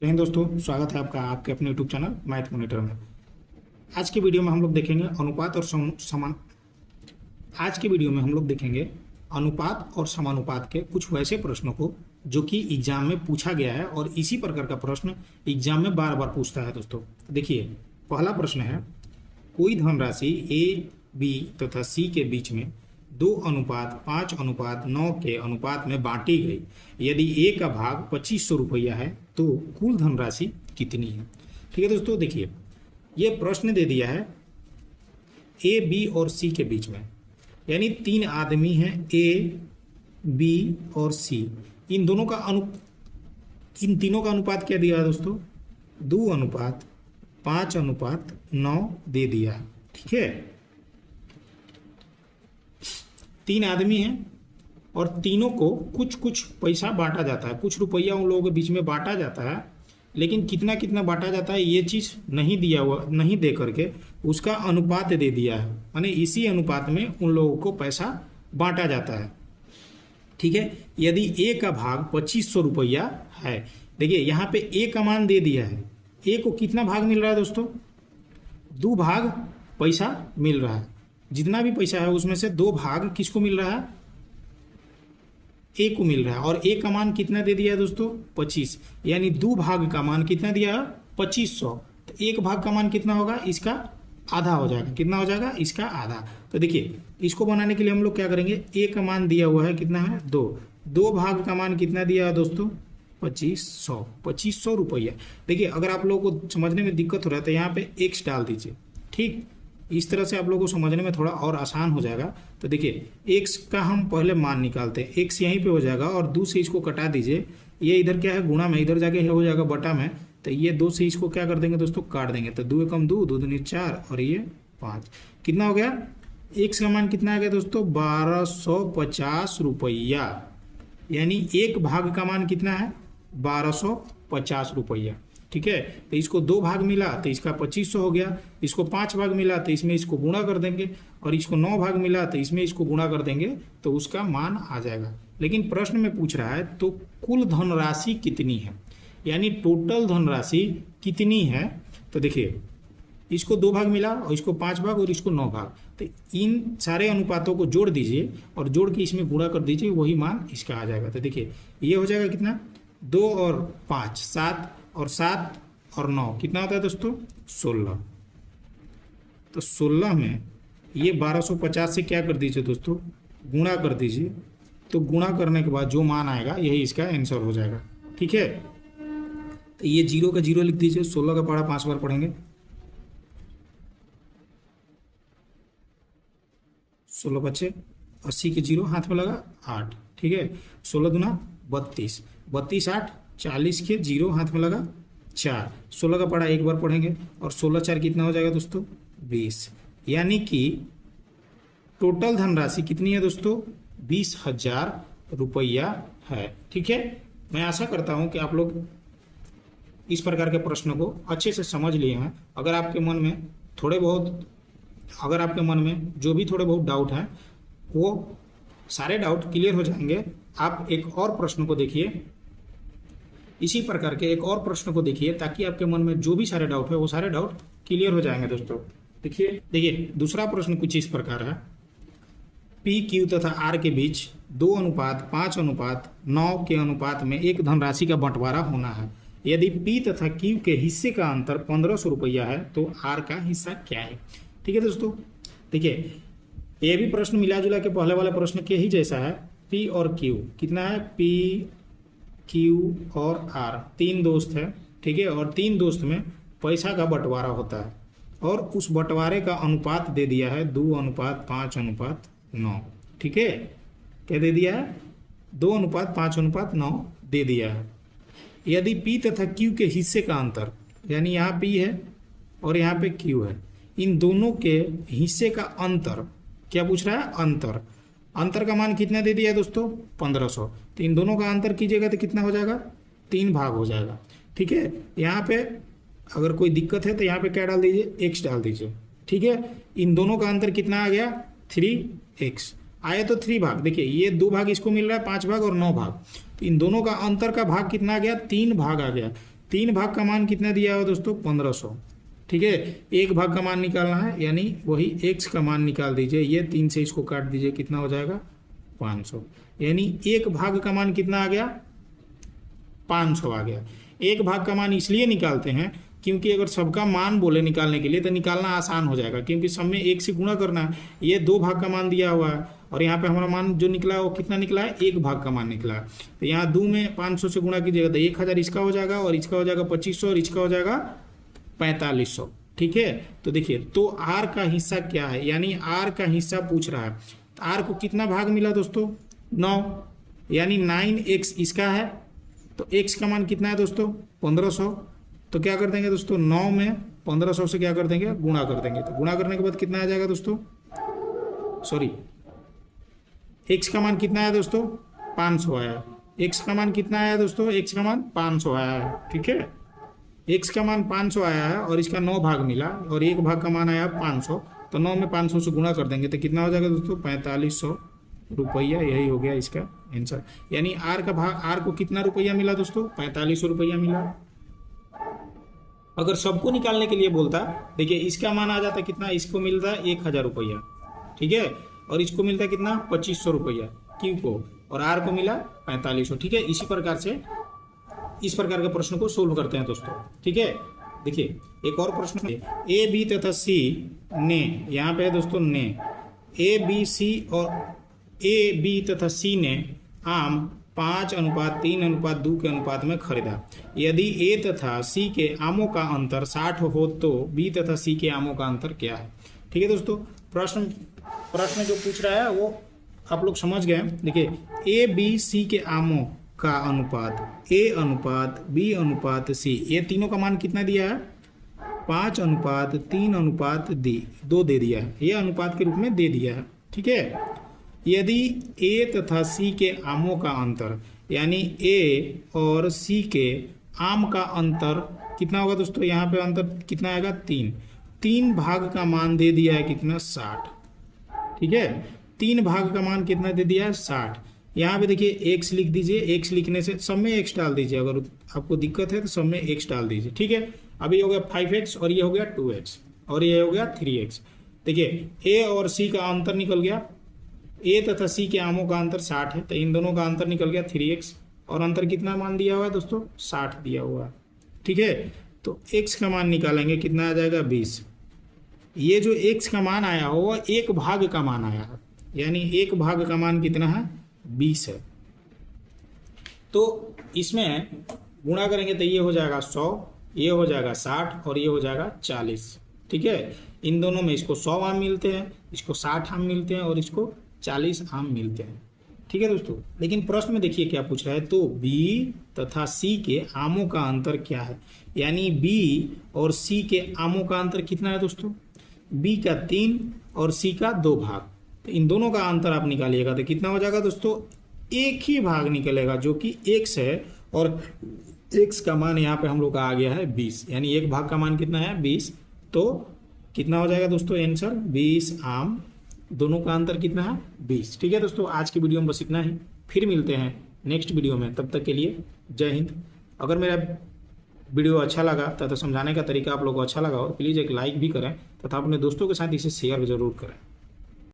जय हिंद दोस्तों, स्वागत है आपका आपके अपने यूट्यूब चैनल मैथ मॉनिटर में। आज की वीडियो में हम लोग देखेंगे अनुपात और समान आज की वीडियो में हम लोग देखेंगे अनुपात और समानुपात के कुछ वैसे प्रश्नों को जो कि एग्जाम में पूछा गया है और इसी प्रकार का प्रश्न एग्जाम में बार बार पूछता है। दोस्तों देखिए, पहला प्रश्न है, कोई धनराशि ए बी तथा सी के बीच में 2:5:9 के अनुपात में बांटी गई। यदि ए का भाग 2500 रुपया है तो कुल धनराशि कितनी है। ठीक है दोस्तों, देखिए ये प्रश्न दे दिया है ए बी और सी के बीच में, यानी तीन आदमी हैं ए बी और सी। इन तीनों का अनुपात क्या दिया है दोस्तों? 2:5:9 दे दिया है। ठीक है, तीन आदमी हैं और तीनों को कुछ कुछ पैसा बांटा जाता है, कुछ रुपया उन लोगों के बीच में बांटा जाता है, लेकिन कितना कितना बांटा जाता है ये चीज़ नहीं दिया हुआ, नहीं दे करके उसका अनुपात दे दिया है, माने इसी अनुपात में उन लोगों को पैसा बांटा जाता है। ठीक है, यदि ए का भाग 2500 रुपया है, देखिए यहाँ पे ए का मान दे दिया है, ए को कितना भाग मिल रहा है दोस्तों? 2 भाग पैसा मिल रहा है। जितना भी पैसा है उसमें से 2 भाग किसको मिल रहा है? ए को मिल रहा है। और ए का मान कितना दे दिया है दोस्तों? 25, यानी 2 भाग का मान कितना दिया है? 2500। तो 1 भाग का मान कितना होगा? इसका आधा हो जाएगा। कितना हो जाएगा? इसका आधा। तो देखिए इसको बनाने के लिए हम लोग क्या करेंगे, ए का मान दिया हुआ है कितना है? 2 भाग का मान कितना दिया है दोस्तों? 2500 रुपया। देखिए अगर आप लोगों को समझने में दिक्कत हो रहा है तो यहाँ पे एक्स डाल दीजिए। ठीक, इस तरह से आप लोगों को समझने में थोड़ा और आसान हो जाएगा। तो देखिए एक्स का हम पहले मान निकालते हैं, एक्स यहीं पे हो जाएगा और 2 से इसको कटा दीजिए। ये इधर क्या है? गुणा में, इधर जाके हो जाएगा बटा में। तो ये 2 से इसको क्या कर देंगे दोस्तों? काट देंगे। तो 2 एकम 2, 2 दूनी 4 और ये 5। कितना हो गया? एक्स का मान कितना आ गया दोस्तों? 1250 रुपया। यानी 1 भाग का मान कितना है? 1250 रुपया। ठीक है, तो इसको 2 भाग मिला तो इसका 2500 हो गया, इसको 5 भाग मिला तो इसमें इसको गुणा कर देंगे, और इसको 9 भाग मिला तो इसमें इसको गुणा कर देंगे तो उसका मान आ जाएगा। लेकिन प्रश्न में पूछ रहा है तो कुल धनराशि कितनी है, यानी टोटल धनराशि कितनी है। तो देखिए इसको 2 भाग मिला और इसको 5 भाग और इसको 9 भाग, तो इन सारे अनुपातों को जोड़ दीजिए और जोड़ के इसमें गुणा कर दीजिए, वही मान इसका आ जाएगा। तो देखिए ये हो जाएगा कितना? 2 और 5 7 और 7 और 9 कितना होता है दोस्तों? 16। तो 16 में ये 1250 से क्या कर दीजिए दोस्तों? गुणा कर दीजिए। तो गुणा करने के बाद जो मान आएगा यही इसका आंसर हो जाएगा। ठीक है, तो ये 0 का 0 लिख दीजिए। 16 का पढ़ा 5 बार पढ़ेंगे। 16 बच्चे, 80 के 0 हाथ में लगा 8। ठीक है, 16 दूना 32, 32 8, 40 के 0 हाथ में लगा 4। 16 का पढ़ा एक बार पढ़ेंगे और 16 4 कितना हो जाएगा दोस्तों? 20। यानी कि टोटल धनराशि कितनी है दोस्तों? 20,000 रुपया है। ठीक है, मैं आशा करता हूं कि आप लोग इस प्रकार के प्रश्नों को अच्छे से समझ लिए हैं। अगर आपके मन में जो भी थोड़े बहुत डाउट हैं वो सारे डाउट क्लियर हो जाएंगे। आप एक और प्रश्न को देखिए, इसी प्रकार के एक और प्रश्न को देखिए, ताकि आपके मन में जो भी सारे डाउट है वो सारे डाउट क्लियर हो जाएंगे दोस्तों। देखिए दूसरा प्रश्न कुछ इस प्रकार है, पी क्यू तथा आर के बीच 2:5:9 के अनुपात में एक धनराशि का बंटवारा होना है। यदि पी तथा क्यू के हिस्से का अंतर 1500 रुपया है तो आर का हिस्सा क्या है। ठीक है दोस्तों, देखिए ये भी प्रश्न मिला जुला के पहले वाले प्रश्न के ही जैसा है। पी और क्यू कितना है? पी क्यू और आर 3 दोस्त है। ठीक है, और 3 दोस्त में पैसा का बंटवारा होता है और उस बंटवारे का अनुपात दे दिया है 2:5:9। ठीक है, क्या दे दिया है? 2:5:9 दे दिया है। यदि पी तथा क्यू के हिस्से का अंतर, यानी यहाँ पी है और यहाँ पे क्यू है, इन दोनों के हिस्से का अंतर क्या पूछ रहा है? अंतर का मान कितना दे दिया है दोस्तों? 1500। तो इन दोनों का अंतर कीजिएगा तो कितना हो जाएगा? 3 भाग हो जाएगा। ठीक है, यहाँ पे अगर कोई दिक्कत है तो यहाँ पे क्या डाल दीजिए? एक्स डाल दीजिए। ठीक है, इन दोनों का अंतर कितना आ गया? 3x आए तो 3 भाग। देखिए ये 2 भाग इसको मिल रहा है, 5 भाग और 9 भाग, तो इन दोनों का अंतर का भाग कितना आ गया? 3 भाग आ गया। 3 भाग का मान कितना दिया हुआ दोस्तों 1500। ठीक है, 1 भाग का मान निकालना है, यानी वही x का मान निकाल दीजिए। ये 3 से इसको काट दीजिए, कितना हो जाएगा 500। यानी 1 भाग का मान कितना आ गया 500 आ गया। 1 भाग का मान इसलिए निकालते हैं क्योंकि अगर सबका मान बोले निकालने के लिए तो निकालना आसान हो जाएगा, क्योंकि सब में 1 से गुणा करना है। ये 2 भाग का मान दिया हुआ है और यहाँ पे हमारा मान जो निकला है वो कितना निकला है 1 भाग का मान निकला है। तो यहाँ 2 में 500 से गुणा कीजिएगा तो 1000 इसका हो जाएगा और इसका हो जाएगा 2500 और इसका हो जाएगा 4500। ठीक है, तो देखिए तो r का हिस्सा क्या है, यानी r का हिस्सा पूछ रहा है। तो r को कितना भाग मिला दोस्तों 9, यानी 9x इसका है। तो x का मान कितना है दोस्तों 1500। तो क्या कर देंगे दोस्तों 9 में 1500 से क्या कर देंगे गुणा कर देंगे। तो गुणा करने के बाद कितना आ जाएगा दोस्तों, सॉरी x का मान कितना है दोस्तों 500 आया। x का मान कितना आया दोस्तों, x का मान 500 आया है। ठीक है, x का मान 500 आया है और इसका 9 भाग मिला और 1 भाग का मान आया 500। तो 9 में 500 से गुणा कर देंगे तो कितना हो जाएगा दोस्तों 4500 रुपया। यही हो गया इसका आंसर। यानी r का भाग, r को कितना रुपया मिला दोस्तों 4500 रुपया मिला। अगर सबको निकालने के लिए बोलता, देखिए इसका मान आ जाता कितना, इसको मिलता 1000 रुपया। ठीक है, और इसको मिलता कितना 2500 रुपया क्यू को, और r को मिला 4500। ठीक है, इसी प्रकार से इस प्रकार के प्रश्न को सोल्व करते हैं दोस्तों। ठीक है, देखिए एक और प्रश्न है, ए बी तथा सी ने, यहाँ पे है दोस्तों ने, ए बी सी और ए बी तथा सी ने आम 5:3:2 के अनुपात में खरीदा। यदि ए तथा सी के आमों का अंतर 60 हो तो बी तथा सी के आमों का अंतर क्या है। ठीक है दोस्तों, प्रश्न जो पूछ रहा है वो आप लोग समझ गए। देखिए ए बी सी के आमों का अनुपात, ए अनुपात बी अनुपात सी, ये तीनों का मान कितना दिया है 5:3:2 दे दिया है, ये अनुपात के रूप में दे दिया है। ठीक है, यदि ए तथा सी के आमों का अंतर, यानी ए और सी के आम का अंतर कितना होगा दोस्तों, यहाँ पे अंतर कितना आएगा 3 भाग का मान दे दिया है कितना 60। ठीक है, 3 भाग का मान कितना दे दिया है 60। यहाँ पे देखिए x लिख दीजिए, x लिखने से सब में x डाल दीजिए, अगर आपको दिक्कत है तो सब में x डाल दीजिए। ठीक है, अभी हो गया 5x और ये हो गया 2x और ये हो गया 3x। देखिए a और c का अंतर निकल गया, a तथा c के आमों का अंतर 60 है, तो इन दोनों का अंतर निकल गया 3x और अंतर कितना मान दिया हुआ है दोस्तों 60 दिया हुआ है। ठीक है, तो x का मान निकालेंगे, कितना आ जाएगा 20। ये जो x का मान आया वो 1 भाग का मान आया है, यानी 1 भाग का मान कितना है 20 है। तो इसमें गुणा करेंगे तो ये हो जाएगा 100, ये हो जाएगा 60 और ये हो जाएगा 40। ठीक है, इन दोनों में इसको 100 आम मिलते हैं, इसको 60 आम मिलते हैं और इसको 40 आम मिलते हैं। ठीक है दोस्तों, लेकिन प्रश्न में देखिए क्या पूछ रहा है, तो B तथा C के आमों का अंतर क्या है, यानी B और C के आमों का अंतर कितना है दोस्तों, B का 3 और C का 2 भाग। तो इन दोनों का अंतर आप निकालिएगा तो कितना हो जाएगा दोस्तों, एक ही भाग निकलेगा जो कि x है, और x का मान यहाँ पे हम लोग का आ गया है 20, यानी 1 भाग का मान कितना है 20। तो कितना हो जाएगा दोस्तों आंसर 20 आम, दोनों का अंतर कितना है 20। ठीक है दोस्तों, आज की वीडियो में बस इतना ही, फिर मिलते हैं नेक्स्ट वीडियो में, तब तक के लिए जय हिंद। अगर मेरा वीडियो अच्छा लगा तथा समझाने का तरीका आप लोगों को अच्छा लगा और प्लीज़ एक लाइक भी करें तथा अपने दोस्तों के साथ इसे शेयर जरूर करें।